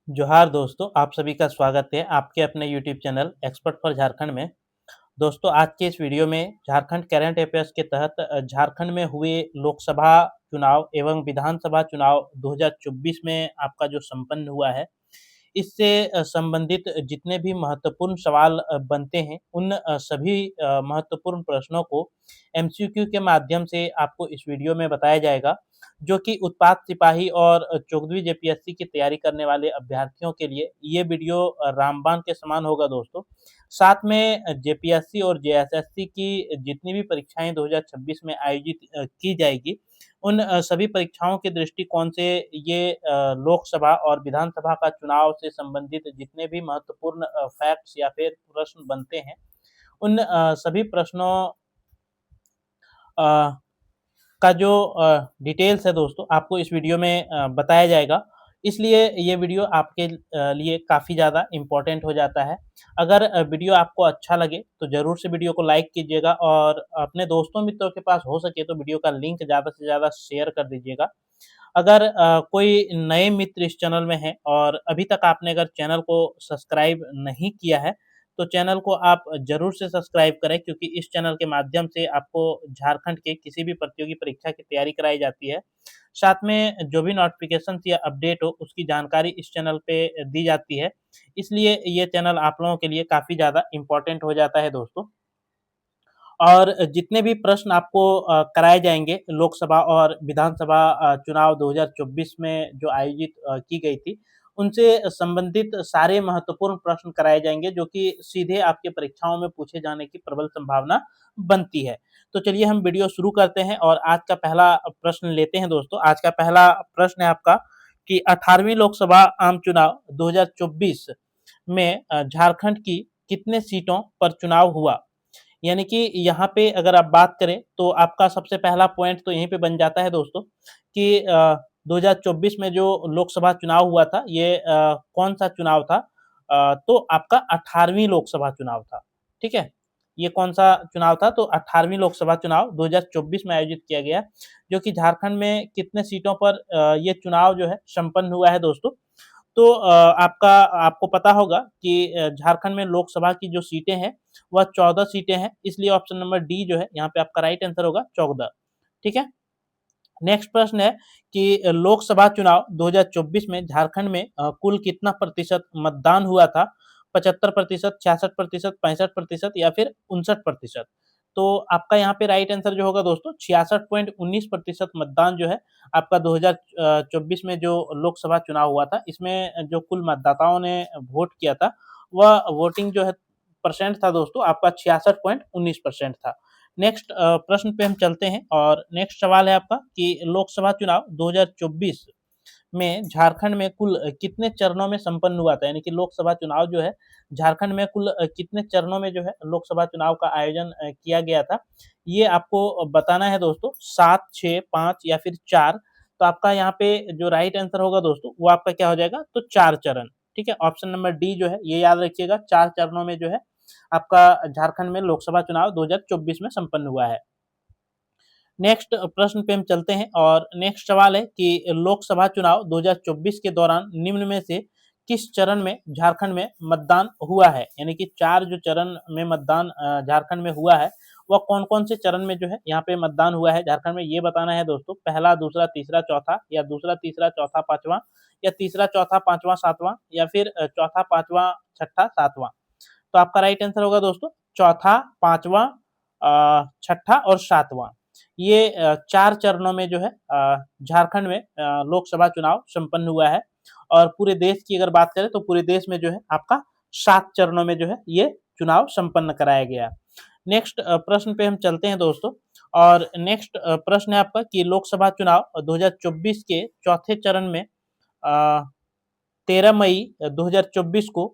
जोहार दोस्तों, आप सभी का स्वागत है आपके अपने YouTube channel expert for Jharkhand में। दोस्तों, आज के इस वीडियो में झारखंड करंट अफेयर्स के तहत झारखंड में हुए लोकसभा चुनाव एवं विधानसभा चुनाव 2024 में आपका जो संपन्न हुआ है, इससे संबंधित जितने भी महत्वपूर्ण सवाल बनते हैं, उन सभी महत्वपूर्ण प्रश्नों को एमसीक्यू के माध्यम से आपको इस वीडियो में बताया जाएगा, जो कि उत्पाद सिपाही और 14वीं जेपीएससी की तैयारी करने वाले अभ्यर्थियों के लिए ये वीडियो रामबाण के समान होगा दोस्तों। साथ में जेपीएससी और जेएसएससी की जितनी भी परीक्षाएँ 2026 में आयोजित की जाएगी, उन सभी परीक्षाओं के दृष्टिकोण से ये लोकसभा और विधानसभा का चुनाव से संबंधित जितने भी महत्वपूर्ण फैक्ट्स या फिर प्रश्न बनते हैं, उन सभी प्रश्नों अ, का जो डिटेल्स है दोस्तों, आपको इस वीडियो में बताया जाएगा। इसलिए ये वीडियो आपके लिए काफ़ी ज़्यादा इम्पोर्टेंट हो जाता है। अगर वीडियो आपको अच्छा लगे तो ज़रूर से वीडियो को लाइक कीजिएगा और अपने दोस्तों मित्रों के पास हो सके तो वीडियो का लिंक ज़्यादा से ज़्यादा शेयर कर दीजिएगा। अगर कोई नए मित्र इस चैनल में हैं और अभी तक आपने अगर चैनल को सब्सक्राइब नहीं किया है, तो चैनल को आप ज़रूर से सब्सक्राइब करें, क्योंकि इस चैनल के माध्यम से आपको झारखंड के किसी भी प्रतियोगी परीक्षा की तैयारी कराई जाती है। साथ में जो भी नोटिफ़िकेशंस या अपडेट हो, उसकी जानकारी इस चैनल पे दी जाती है। इसलिए ये चैनल आप लोगों के लिए काफ़ी ज़्यादा इम्पोर्टेंट हो जाता है दोस्तों। और जितने भी प्रश्न आपको कराए जाएँगे लोकसभा और विधानसभा चुनाव 2024 में जो आयोजित की गई थी, उनसे संबंधित सारे महत्वपूर्ण प्रश्न कराए जाएँगे, जो कि सीधे आपके परीक्षाओं में पूछे जाने की प्रबल संभावना बनती है। तो चलिए हम वीडियो शुरू करते हैं और आज का पहला प्रश्न लेते हैं दोस्तों। आज का पहला प्रश्न है आपका कि 18वीं लोकसभा आम चुनाव 2024 में झारखंड की कितने सीटों पर चुनाव हुआ? यानी कि यहाँ पे अगर आप बात करें तो आपका सबसे पहला पॉइंट तो यहीं पे बन जाता है दोस्तों कि 2024 में जो लोकसभा चुनाव हुआ था, ये कौन-सा चुनाव था? तो आपका 18वीं लोकसभा चुनाव था, ठीक है? ये कौन-सा चुनाव था? तो 18वीं लोकसभा चुनाव 2024 में आयोजित किया गया, जो कि झारखंड में कितने सीटों पर ये चुनाव जो है संपन्न हुआ है दोस्तों? तो आपका आपको पता होगा कि झारखंड में लोकसभा की जो सीटें हैं, वह 14 सीटें हैं, इसलिए ऑप्शन नंबर डी जो है, यहाँ पे आपका राइट आंसर होगा 14, ठीक है? नेक्स्ट प्रश्न है कि लोकसभा चुनाव 2024 में झारखंड में कुल कितना प्रतिशत मतदान हुआ था? 75%, 66%, 65% या फिर 59%? तो आपका यहाँ पे राइट आंसर जो होगा दोस्तों 66.19% मतदान जो है आपका 2024 में जो लोकसभा चुनाव हुआ था, इसमें जो कुल मतदाताओं ने वोट किया था, वह वोटिंग जो है परसेंट था दोस्तों आपका 66.19% था। नेक्स्ट प्रश्न पे हम चलते हैं और नेक्स्ट सवाल है आपका कि लोकसभा चुनाव 2024 में झारखंड में कुल कितने चरणों में संपन्न हुआ था? यानी कि लोकसभा चुनाव जो है झारखंड में कुल कितने चरणों में जो है लोकसभा चुनाव का आयोजन किया गया था? ये आपको बताना है दोस्तों 7, 6, 5 या फिर 4। तो आपका यहाँ पे जो राइट आंसर होगा दोस्तों, वो आपका क्या हो जाएगा? तो 4 चरण, ठीक है? ऑप्शन नंबर डी जो है ये याद रखिएगा, 4 चरणों में जो है आपका झारखंड में लोकसभा चुनाव 2024 में संपन्न हुआ है। नेक्स्ट प्रश्न पे हम चलते हैं और नेक्स्ट सवाल है कि लोकसभा चुनाव 2024 के दौरान निम्न में से किस चरण में झारखंड में मतदान हुआ है? यानी कि 4 जो चरण में मतदान झारखंड में हुआ है, वह कौन-कौन से चरण में जो है यहाँ पे मतदान हुआ है झारखंड में, ये बताना है दोस्तों। पहला, दूसरा, तीसरा, चौथा या दूसरा, तीसरा, चौथा, पाँचवाँ या तीसरा, चौथा, पाँचवाँ, सातवाँ या फिर चौथा, पाँचवाँ, छठा, सातवाँ। तो आपका राइट आंसर होगा दोस्तों चौथा, पाँचवाँ, छठा और सातवाँ। ये 4 चरणों में जो है झारखंड में लोकसभा चुनाव संपन्न हुआ है और पूरे देश की अगर बात करें तो पूरे देश में जो है आपका 7 चरणों में जो है ये चुनाव संपन्न कराया गया। नेक्स्ट प्रश्न पे हम चलते हैं दोस्तों और नेक्स्ट प्रश्न है आपका कि लोकसभा चुनाव 2024 के चौथे चरण में 13 मई 2024 को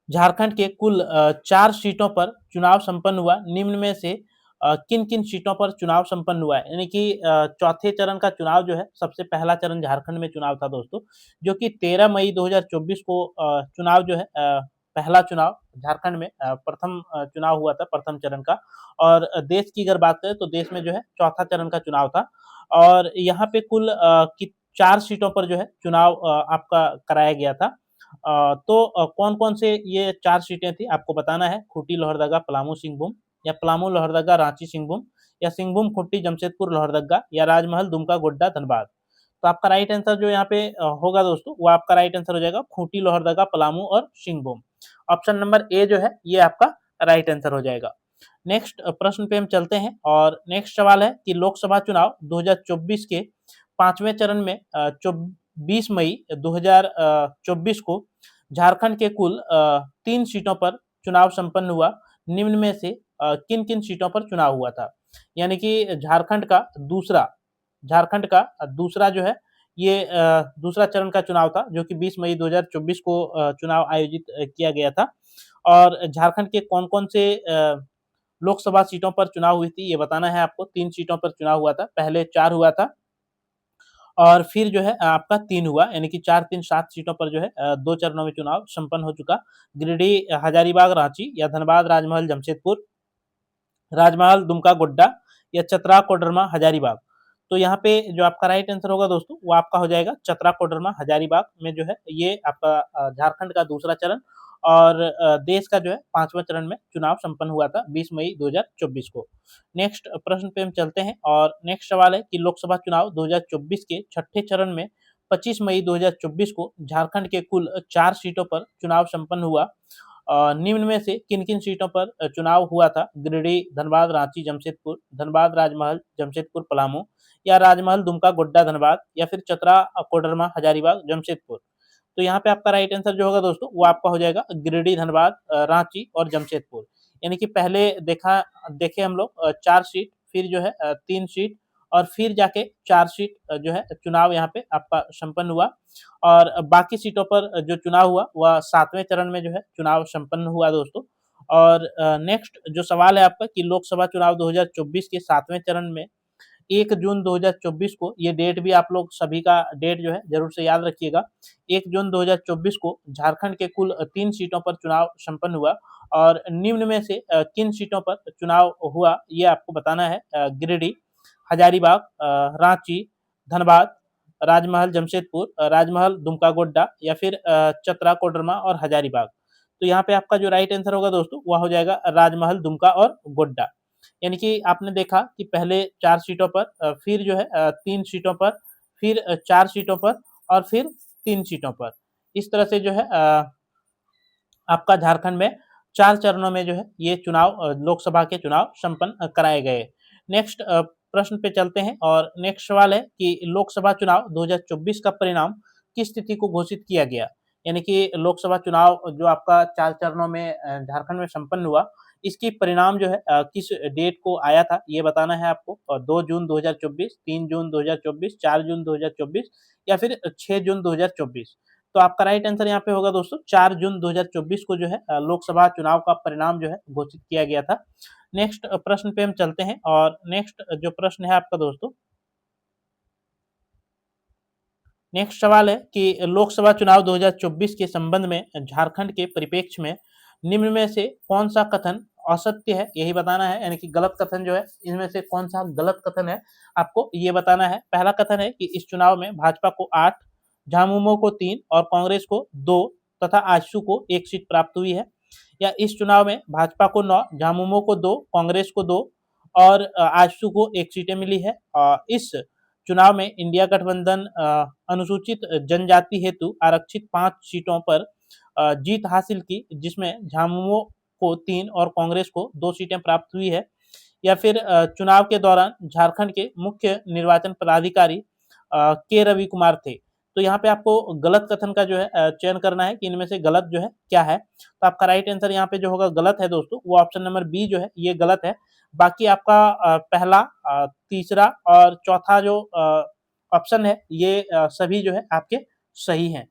झारखंड के कुल 4 सीटों पर चुनाव संपन्न हुआ। निम्न में से किन-किन सीटों पर चुनाव संपन्न हुआ है? यानी कि चौथे चरण का चुनाव जो है, सबसे पहला चरण झारखंड में चुनाव था दोस्तों, जो कि 13 मई 2024 को चुनाव जो है पहला चुनाव झारखंड में प्रथम चुनाव हुआ था, प्रथम चरण का। और देश की अगर बात करें तो देश में जो है चौथा चरण का चुनाव था और यहाँ पे कुल 4 सीटों पर जो है चुनाव आपका कराया गया था। तो कौन-कौन से ये 4 सीटें थी आपको बताना है। खूंटी, लोहरदगा, पलामू, सिंहभूम, या पलामू, लोहरदगा, रांची, सिंहभूम, या सिंहभूम, खूंटी, जमशेदपुर, लोहरदगा, या राजमहल, दुमका, गोड्डा, धनबाद। तो आपका राइट आंसर जो यहाँ पे होगा दोस्तों, वो आपका राइट आंसर हो जाएगा खूंटी, लोहरदगा, पलामू और सिंहभूम। ऑप्शन नंबर ए जो है ये आपका राइट आंसर हो जाएगा। नेक्स्ट प्रश्न पे हम चलते हैं और नेक्स्ट सवाल है कि लोकसभा चुनाव 2024 के 5वें चरण में 20 मई 2024 को झारखंड के कुल 3 सीटों पर चुनाव संपन्न हुआ। निम्न में से किन-किन सीटों पर चुनाव हुआ था? यानी कि झारखंड का दूसरा जो है ये दूसरा चरण का चुनाव था, जो कि 20 मई 2024 को चुनाव आयोजित किया गया था। और झारखंड के कौन-कौन से लोकसभा सीटों पर चुनाव हुई थी, ये बताना है आपको। 3 सीटों पर चुनाव हुआ था, पहले 4 हुआ था और फिर जो है आपका 3 हुआ, यानी कि 4, 3, 7 सीटों पर जो है 2 चरणों में चुनाव संपन्न हो चुका। गिरिडीह, हजारीबाग, रांची, या धनबाद, राजमहल, जमशेदपुर, राजमहल, दुमका, गोड्डा, या चतरा, कोडरमा, हजारीबाग। तो यहाँ पे जो आपका राइट आंसर होगा दोस्तों, वो आपका हो जाएगा चतरा, कोडरमा, हजारीबाग में जो है ये आपका झारखंड का दूसरा चरण और देश का जो है 5वां चरण में चुनाव संपन्न हुआ था 20 मई 2024 को। नेक्स्ट प्रश्न पे हम चलते हैं और नेक्स्ट सवाल है कि लोकसभा चुनाव 2024 के छठे चरण में 25 मई 2024 को झारखंड के कुल 4 सीटों पर चुनाव संपन्न हुआ। निम्न में से किन-किन सीटों पर चुनाव हुआ था? गिरिडीह, धनबाद, रांची, जमशेदपुर, धनबाद, राजमहल, जमशेदपुर, पलामू, या राजमहल, दुमका, गोड्डा, धनबाद, या फिर चतरा, कोडरमा, हजारीबाग, जमशेदपुर। तो यहाँ पे आपका राइट आंसर जो होगा दोस्तों, वो आपका हो जाएगा गिरिडीह, धनबाद, रांची और जमशेदपुर। यानी कि पहले देखे हम लोग 4 सीट, फिर जो है 3 सीट और फिर जाके 4 सीट जो है चुनाव यहाँ पे आपका संपन्न हुआ और बाकी सीटों पर जो चुनाव हुआ वह 7वें चरण में जो है चुनाव संपन्न हुआ दोस्तों। और नेक्स्ट जो सवाल है आपका कि लोकसभा चुनाव 2024 के 7वें चरण में 1 जून 2024 को, ये डेट भी आप लोग सभी का डेट जो है ज़रूर से याद रखिएगा। 1 जून 2024 को झारखंड के कुल 3 सीटों पर चुनाव संपन्न हुआ और निम्न में से किन सीटों पर चुनाव हुआ, ये आपको बताना है। गिरिडीह, हजारीबाग, रांची, धनबाद, राजमहल, जमशेदपुर, राजमहल, दुमका, गोड्डा, या फिर चतरा, कोडरमा और हजारीबाग। तो यहाँ पे आपका जो राइट आंसर होगा दोस्तों, वह हो जाएगा राजमहल, दुमका और गोड्डा। यानी कि आपने देखा कि पहले 4 सीटों पर फिर जो है 3 सीटों पर, फिर 4 सीटों पर और फिर 3 सीटों पर। इस तरह से जो है आपका झारखंड में 4 चरणों में जो है ये चुनाव लोकसभा के चुनाव संपन्न कराए गए। नेक्स्ट प्रश्न पे चलते हैं और नेक्स्ट सवाल है कि लोकसभा चुनाव 2024 का परिणाम किस तिथि को घोषित किया गया? यानी कि लोकसभा चुनाव जो आपका 4 चरणों में झारखंड में संपन्न हुआ, इसकी परिणाम जो है किस डेट को आया था, ये बताना है आपको। 2 जून 2024, 3 जून 2024, 4 जून 2024 या फिर 6 जून 2024। तो आपका राइट आंसर यहाँ पे होगा दोस्तों 4 जून 2024 को जो है लोकसभा चुनाव का परिणाम जो है घोषित किया गया था। नेक्स्ट प्रश्न पे हम चलते हैं और नेक्स्ट जो प्रश्न है आपका दोस्तों, नेक्स्ट सवाल है कि लोकसभा चुनाव 2024 के संबंध में झारखंड के परिप्रेक्ष्य में निम्न में से कौन सा कथन असत्य है, यही बताना है। यानी कि गलत कथन जो है, इनमें से कौन सा गलत कथन है आपको ये बताना है। पहला कथन है कि इस चुनाव में भाजपा को 8, झामुमो को 3 और कांग्रेस को 2 तथा आजसू को 1 सीट प्राप्त हुई है। या इस चुनाव में भाजपा को 9, झामुमो को 2, कांग्रेस को 2 और आजसू को 1 सीटें मिली है। इस चुनाव में इंडिया गठबंधन अनुसूचित जनजाति हेतु आरक्षित 5 सीटों पर जीत हासिल की, जिसमें झामुमो को 3 और कांग्रेस को 2 सीटें प्राप्त हुई है। या फिर चुनाव के दौरान झारखंड के मुख्य निर्वाचन पदाधिकारी के रवि कुमार थे। तो यहाँ पे आपको गलत कथन का जो है चयन करना है कि इनमें से गलत जो है क्या है। तो आपका राइट आंसर यहाँ पे जो होगा गलत है दोस्तों, वो ऑप्शन नंबर बी जो है ये गलत है। बाकी आपका पहला, तीसरा और चौथा जो ऑप्शन है ये सभी जो है आपके सही हैं।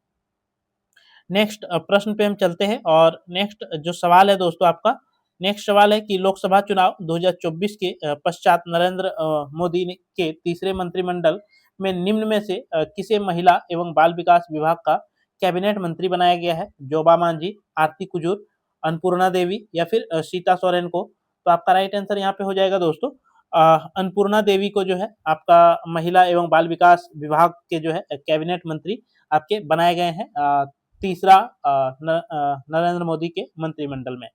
नेक्स्ट प्रश्न पे हम चलते हैं और नेक्स्ट जो सवाल है दोस्तों आपका, नेक्स्ट सवाल है कि लोकसभा चुनाव 2024 के पश्चात नरेंद्र मोदी के तीसरे मंत्रिमंडल में निम्न में से किसे महिला एवं बाल विकास विभाग का कैबिनेट मंत्री बनाया गया है? जोबा मांझी, आरती कुजूर, अन्नपूर्णा देवी या फिर सीता सोरेन को। तो आपका राइट आंसर यहाँ पे हो जाएगा दोस्तों अन्नपूर्णा देवी को जो है आपका महिला एवं बाल विकास विभाग के जो है कैबिनेट मंत्री आपके बनाए गए हैं तीसरा नरेंद्र मोदी के मंत्रिमंडल में।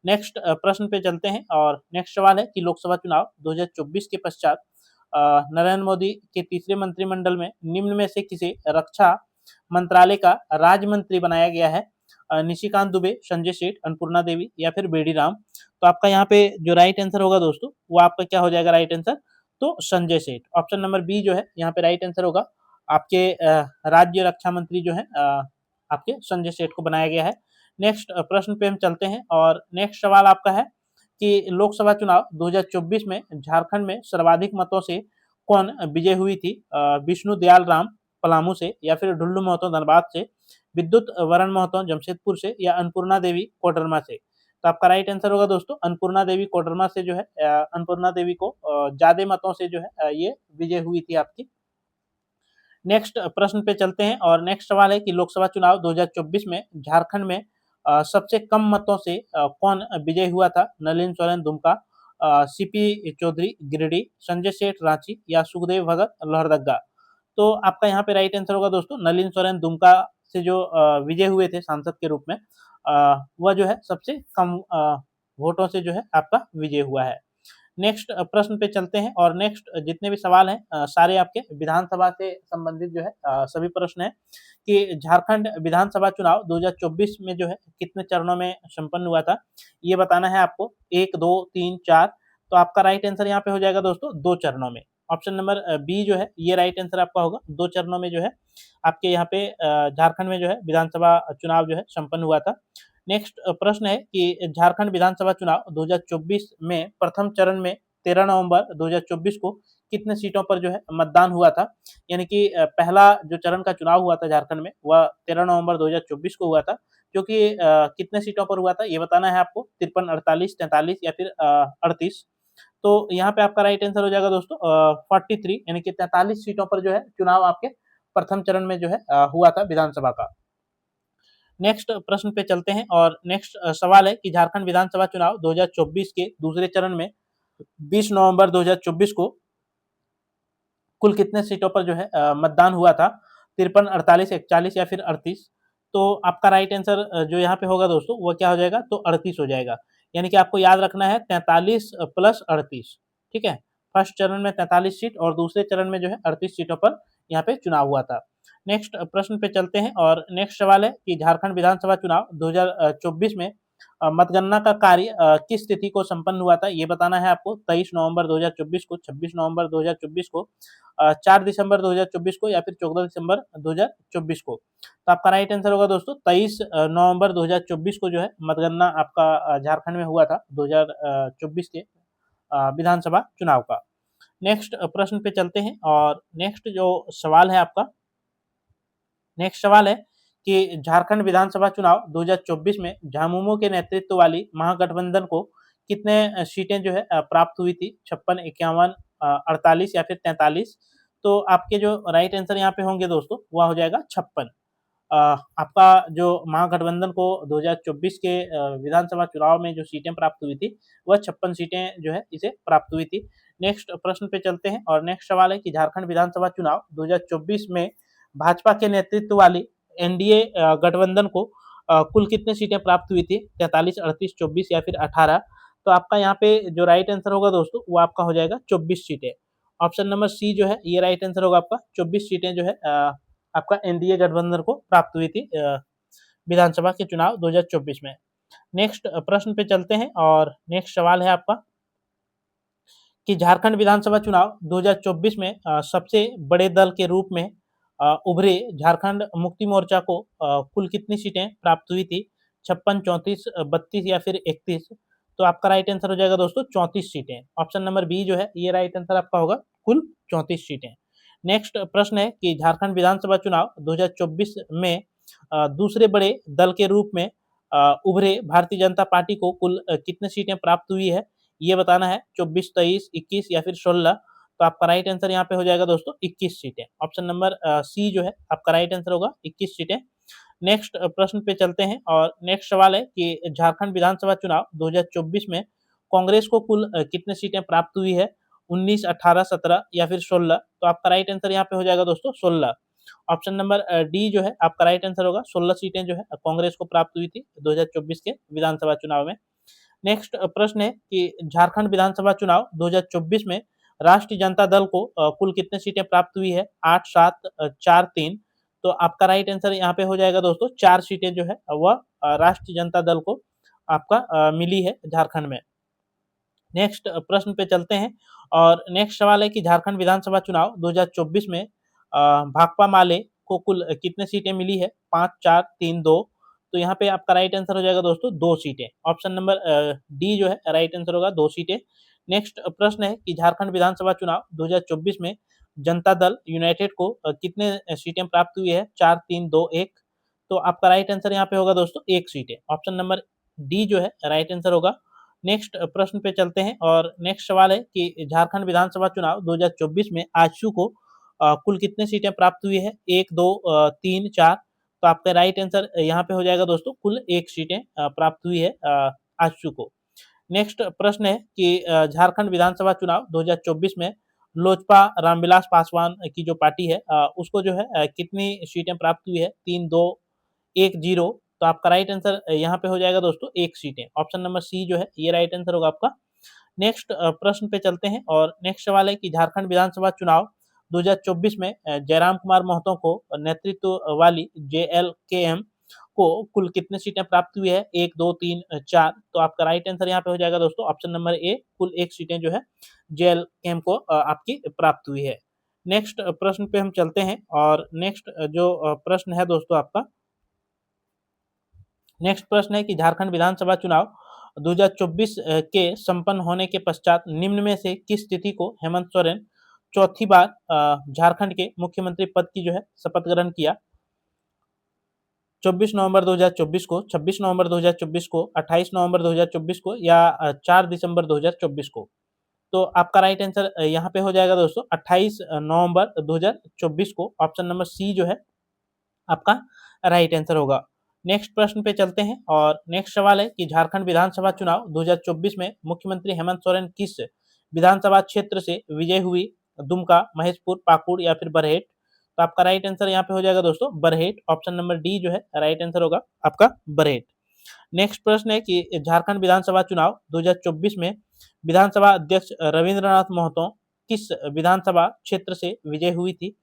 नेक्स्ट प्रश्न पे चलते हैं और नेक्स्ट सवाल है कि लोकसभा चुनाव 2024 के पश्चात नरेंद्र मोदी के तीसरे मंत्रिमंडल में निम्न में से किसे रक्षा मंत्रालय का राज्य मंत्री बनाया गया है? निशिकांत दुबे, संजय सेठ, अन्नपूर्णा देवी या फिर बेडी राम। तो आपका यहाँ पे जो राइट आंसर होगा दोस्तों वो आपका क्या हो जाएगा राइट आंसर? तो Sanjay Seth. Option number B जो है यहाँ पे राइट आंसर होगा। आपके राज्य रक्षा मंत्री जो है आपके संजय सेठ को बनाया गया है। नेक्स्ट प्रश्न पे हम चलते हैं और नेक्स्ट सवाल आपका है कि लोकसभा चुनाव 2024 में झारखंड में सर्वाधिक मतों से कौन विजय हुई थी? विष्णु दयाल राम पलामू से या फिर ढुल्लू महतो धनबाद से, विद्युत वरण महतो जमशेदपुर से या अन्नपूर्णा देवी कोडरमा से। तो आपका राइट आंसर होगा दोस्तों अन्नपूर्णा देवी कोडरमा से जो है अन्नपूर्णा देवी को ज्यादा मतों से जो है ये विजय हुई थी आपकी। नेक्स्ट प्रश्न पे चलते हैं और नेक्स्ट सवाल है कि लोकसभा चुनाव 2024 में झारखंड में सबसे कम मतों से कौन विजय हुआ था? नलिन सोरेन दुमका, सीपी चौधरी गिरिडीह, संजय सेठ रांची या सुखदेव भगत लोहरदगा। तो आपका यहाँ पे राइट आंसर होगा दोस्तों नलिन सोरेन दुमका से जो विजय हुए थे सांसद के रूप में वह जो है सबसे कम वोटों से जो है आपका विजय हुआ है। नेक्स्ट प्रश्न पे चलते हैं और नेक्स्ट जितने भी सवाल हैं सारे आपके विधानसभा से संबंधित जो है सभी प्रश्न हैं कि झारखंड विधानसभा चुनाव 2024 में जो है कितने चरणों में संपन्न हुआ था ये बताना है आपको 1, 2, 3, 4। तो आपका राइट आंसर यहाँ पे हो जाएगा दोस्तों 2 चरणों में। ऑप्शन नंबर बी जो है ये राइट आंसर आपका होगा 2 चरणों में जो है आपके यहाँ पे झारखंड में जो है विधानसभा चुनाव जो है संपन्न हुआ था। नेक्स्ट प्रश्न है कि झारखंड विधानसभा चुनाव 2024 में प्रथम चरण में 13 नवंबर 2024 को कितने सीटों पर जो है मतदान हुआ था? यानी कि पहला जो चरण का चुनाव हुआ था झारखंड में वह 13 नवंबर 2024 को हुआ था, जो कि कितने सीटों पर हुआ था ये बताना है आपको 53, 48, 43 या फिर 38। तो यहाँ पे आपका राइट आंसर हो जाएगा दोस्तों 43 यानी कि 43 सीटों पर जो है चुनाव आपके प्रथम चरण में जो है हुआ था विधानसभा का। नेक्स्ट प्रश्न पे चलते हैं और नेक्स्ट सवाल है कि झारखंड विधानसभा चुनाव 2024 के दूसरे चरण में 20 नवंबर 2024 को कुल कितने सीटों पर जो है मतदान हुआ था? 53, 48, 41 या फिर 38। तो आपका राइट आंसर जो यहाँ पे होगा दोस्तों वो क्या हो जाएगा? तो 38 हो जाएगा। यानी कि आपको याद रखना है 43 प्लस 38। ठीक है, फर्स्ट चरण में 43 सीट और दूसरे चरण में जो है 38 सीटों पर यहाँ पे चुनाव हुआ था। नेक्स्ट प्रश्न पे चलते हैं और नेक्स्ट सवाल है कि झारखंड विधानसभा चुनाव 2024 में मतगणना का कार्य किस तिथि को संपन्न हुआ था ये बताना है आपको 23 नवंबर 2024 को, 26 नवंबर 2024 को, 4 दिसंबर 2024 को या फिर 14 दिसंबर 2024 को। तो आपका राइट आंसर होगा दोस्तों 23 नवंबर 2024 को जो है मतगणना आपका झारखंड में हुआ था 2024 के विधानसभा चुनाव का। नेक्स्ट प्रश्न पे चलते हैं और नेक्स्ट जो सवाल है आपका नेक्स्ट सवाल है कि झारखंड विधानसभा चुनाव 2024 में झामुमो के नेतृत्व वाली महागठबंधन को कितने सीटें जो है प्राप्त हुई थी? 56, 51, 48 या फिर 43। तो आपके जो राइट आंसर यहाँ पे होंगे दोस्तों वह हो जाएगा 56। आपका जो महागठबंधन को 2024 के विधानसभा चुनाव में जो सीटें प्राप्त हुई थी वह 56 सीटें जो है इसे प्राप्त हुई थी। नेक्स्ट प्रश्न पे चलते हैं और नेक्स्ट सवाल है कि झारखंड विधानसभा चुनाव 2024 में भाजपा के नेतृत्व वाली एनडीए गठबंधन को कुल कितने सीटें प्राप्त हुई थी? 43, 38, 24 या फिर 18। तो आपका यहाँ पे जो राइट आंसर होगा दोस्तों वो आपका हो जाएगा 24 सीटें। ऑप्शन नंबर सी जो है ये राइट आंसर होगा आपका 24 सीटें जो है आपका एनडीए गठबंधन को प्राप्त हुई थी विधानसभा के चुनाव 2024 में। नेक्स्ट प्रश्न पे चलते हैं और नेक्स्ट सवाल है आपका कि झारखंड विधानसभा चुनाव 2024 में सबसे बड़े दल के रूप में उभरे झारखंड मुक्ति मोर्चा को कुल कितनी सीटें प्राप्त हुई थी? 56, 34, 32 या फिर 31। तो आपका राइट आंसर हो जाएगा दोस्तों 34 सीटें। ऑप्शन नंबर बी जो है ये राइट आंसर आपका होगा कुल 34 सीटें। नेक्स्ट प्रश्न है कि झारखंड विधानसभा चुनाव 2024 में दूसरे बड़े दल के रूप में उभरे भारतीय जनता पार्टी को कुल कितने सीटें प्राप्त हुई है ये बताना है 24, 23, 21 या फिर 16। तो आपका राइट आंसर यहाँ पे हो जाएगा दोस्तों 21 सीटें। ऑप्शन नंबर सी जो है आपका राइट आंसर होगा 21 सीटें। नेक्स्ट प्रश्न पे चलते हैं और नेक्स्ट सवाल है कि झारखंड विधानसभा चुनाव 2024 में कांग्रेस को कुल कितने सीटें प्राप्त हुई है? 19, 18, 17 या फिर 16। तो आपका राइट आंसर यहाँ पे हो जाएगा दोस्तों 16। ऑप्शन नंबर डी जो है आपका राइट आंसर होगा। 16 सीटें जो है कांग्रेस को प्राप्त हुई थी 2024 के विधानसभा चुनाव में। नेक्स्ट प्रश्न है कि झारखंड विधानसभा चुनाव 2024 में राष्ट्रीय जनता दल को कुल कितने सीटें प्राप्त हुई है? 8, 7, 4, 3। तो आपका राइट आंसर यहाँ पे हो जाएगा दोस्तों 4 सीटें जो है वह राष्ट्रीय जनता दल को आपका मिली है झारखंड में। नेक्स्ट प्रश्न पे चलते हैं और नेक्स्ट सवाल है कि झारखंड विधानसभा चुनाव 2024 में भाकपा माले को कुल कितने सीटें मिली है? 5, 4, 3, 2। तो यहाँ पे आपका राइट आंसर हो जाएगा दोस्तों 2 सीटें। ऑप्शन नंबर डी जो है राइट आंसर होगा 2 सीटें। नेक्स्ट प्रश्न है कि झारखंड विधानसभा चुनाव 2024 में जनता दल यूनाइटेड को कितने सीटें प्राप्त हुई है? 4, 3, 2, 1। तो आपका राइट आंसर यहाँ पे होगा दोस्तों 1 सीटें। ऑप्शन नंबर डी जो है राइट आंसर होगा। नेक्स्ट प्रश्न पे चलते हैं और नेक्स्ट सवाल है कि झारखंड विधानसभा चुनाव 2024 में आजसू को कुल कितने सीटें प्राप्त हुई है? 1, 2, 3, 4। तो आपका राइट आंसर यहाँ पे हो जाएगा दोस्तों कुल 1 सीटें प्राप्त हुई है आजसू को। नेक्स्ट प्रश्न है कि झारखंड विधानसभा चुनाव 2024 में लोजपा रामविलास पासवान की जो पार्टी है उसको जो है कितनी सीटें प्राप्त हुई है? 3, 2, 1, 0। तो आपका राइट आंसर यहाँ पे हो जाएगा दोस्तों 1 सीटें। ऑप्शन नंबर सी जो है ये राइट आंसर होगा आपका। नेक्स्ट प्रश्न पे चलते हैं और नेक्स्ट सवाल है कि झारखंड विधानसभा चुनाव 2024 में जयराम कुमार महतो को नेतृत्व वाली जेएलकेएम को कुल कितने सीटें प्राप्त हुई है? 1, 2, 3, 4। तो आपका राइट आंसर यहाँ पे हो जाएगा दोस्तों ऑप्शन नंबर ए, कुल 1 सीटें जो है जेएलकेएम को आपकी प्राप्त हुई है। नेक्स्ट प्रश्न पे हम चलते हैं और नेक्स्ट जो प्रश्न है दोस्तों आपका, नेक्स्ट प्रश्न है कि झारखंड विधानसभा चुनाव 2024 के संपन्न होने के पश्चात निम्न में से किस तिथि को हेमंत सोरेन चौथी बार झारखंड के मुख्यमंत्री पद की जो है शपथ ग्रहण किया? 24 नवंबर 2024 को, 26 नवंबर 2024 को, 28 नवंबर 2024 को या 4 दिसंबर 2024 को? तो आपका राइट आंसर यहाँ पे हो जाएगा दोस्तों 28 नवंबर 2024 को। ऑप्शन नंबर सी जो है आपका राइट आंसर होगा। नेक्स्ट प्रश्न पे चलते हैं और नेक्स्ट सवाल है कि झारखंड विधानसभा चुनाव 2024 में मुख्यमंत्री हेमंत सोरेन किस विधानसभा क्षेत्र से विजय हुई? दुमका, महेशपुर, पाकुड़ या फिर बरहेट? तो आपका राइट आंसर यहाँ पे हो जाएगा दोस्तों बरहेट। ऑप्शन नंबर डी जो है राइट आंसर होगा आपका बरहेट। नेक्स्ट प्रश्न है कि झारखंड विधानसभा चुनाव 2024 में विधानसभा अध्यक्ष रविंद्रनाथ महतो किस विधानसभा क्षेत्र से विजय हुई थी?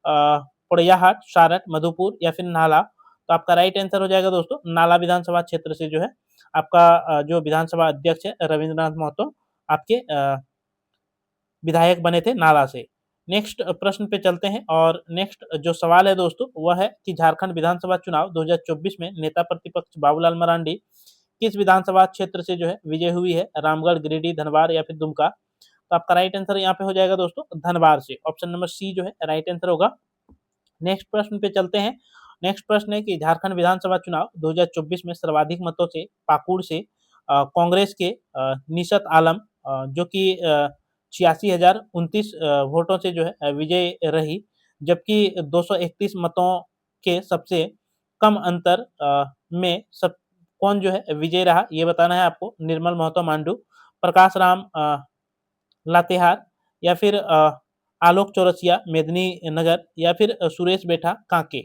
पोड़ैयाहाट, सारट, मधुपुर या फिर नाला? तो आपका राइट आंसर हो जाएगा दोस्तों नाला विधानसभा क्षेत्र से जो है आपका जो विधानसभा अध्यक्ष है रविंद्रनाथ महतो आपके विधायक बने थे नाला से। नेक्स्ट प्रश्न पे चलते हैं और नेक्स्ट जो सवाल है दोस्तों वह है कि झारखंड विधानसभा चुनाव 2024 में नेता प्रतिपक्ष बाबूलाल मरांडी किस विधानसभा क्षेत्र से जो है विजय हुई है? रामगढ़, गिरिडीह, धनबाद या फिर दुमका? तो आपका राइट आंसर यहाँ पे हो जाएगा दोस्तों धनबाद से। ऑप्शन नंबर सी जो है राइट आंसर होगा। नेक्स्ट प्रश्न पे चलते हैं। नेक्स्ट प्रश्न है कि झारखंड विधानसभा चुनाव 2024 में सर्वाधिक मतों से पाकुड़ से कांग्रेस के निशत आलम जो कि 86,029 वोटों से जो है विजय रही, जबकि 231 मतों के सबसे कम अंतर में सब कौन जो है विजय रहा ये बताना है आपको। निर्मल महतो मांडू, प्रकाश राम लातेहार या फिर आलोक चौरसिया मेदिनीनगर या फिर सुरेश बैठा कांके?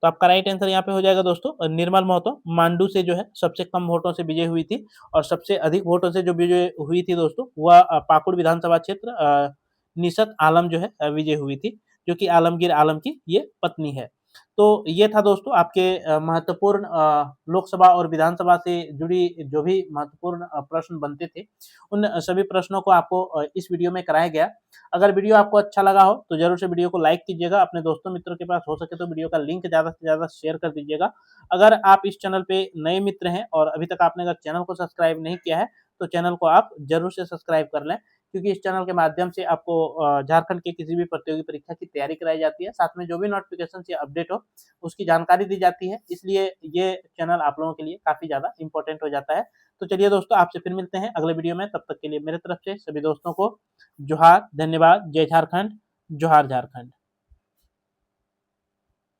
तो आपका राइट आंसर यहाँ पे हो जाएगा दोस्तों निर्मल महतो मांडू से जो है सबसे कम वोटों से विजय हुई थी और सबसे अधिक वोटों से जो विजय हुई थी दोस्तों वह पाकुड़ विधानसभा क्षेत्र निशत आलम जो है विजय हुई थी, जो कि आलमगीर आलम की ये पत्नी है। तो ये था दोस्तों आपके महत्वपूर्ण लोकसभा और विधानसभा से जुड़ी जो भी महत्वपूर्ण प्रश्न बनते थे उन सभी प्रश्नों को आपको इस वीडियो में कराया गया। अगर वीडियो आपको अच्छा लगा हो तो जरूर से वीडियो को लाइक कीजिएगा, अपने दोस्तों मित्रों के पास हो सके तो वीडियो का लिंक ज़्यादा से ज़्यादा शेयर कर दीजिएगा। अगर आप इस चैनल पे नए मित्र हैं और अभी तक आपने अगर चैनल को सब्सक्राइब नहीं किया है तो चैनल को आप जरूर से सब्सक्राइब कर लें, क्योंकि इस चैनल के माध्यम से आपको झारखंड के किसी भी प्रतियोगी परीक्षा की तैयारी कराई जाती है, साथ में जो भी नोटिफिकेशन या अपडेट हो उसकी जानकारी दी जाती है, इसलिए ये चैनल आप लोगों के लिए काफ़ी ज़्यादा इंपॉर्टेंट हो जाता है। तो चलिए दोस्तों आपसे फिर मिलते हैं अगले वीडियो में, तब तक के लिए मेरे तरफ से सभी दोस्तों को जोहार, धन्यवाद, जय झारखंड, जोहार झारखंड।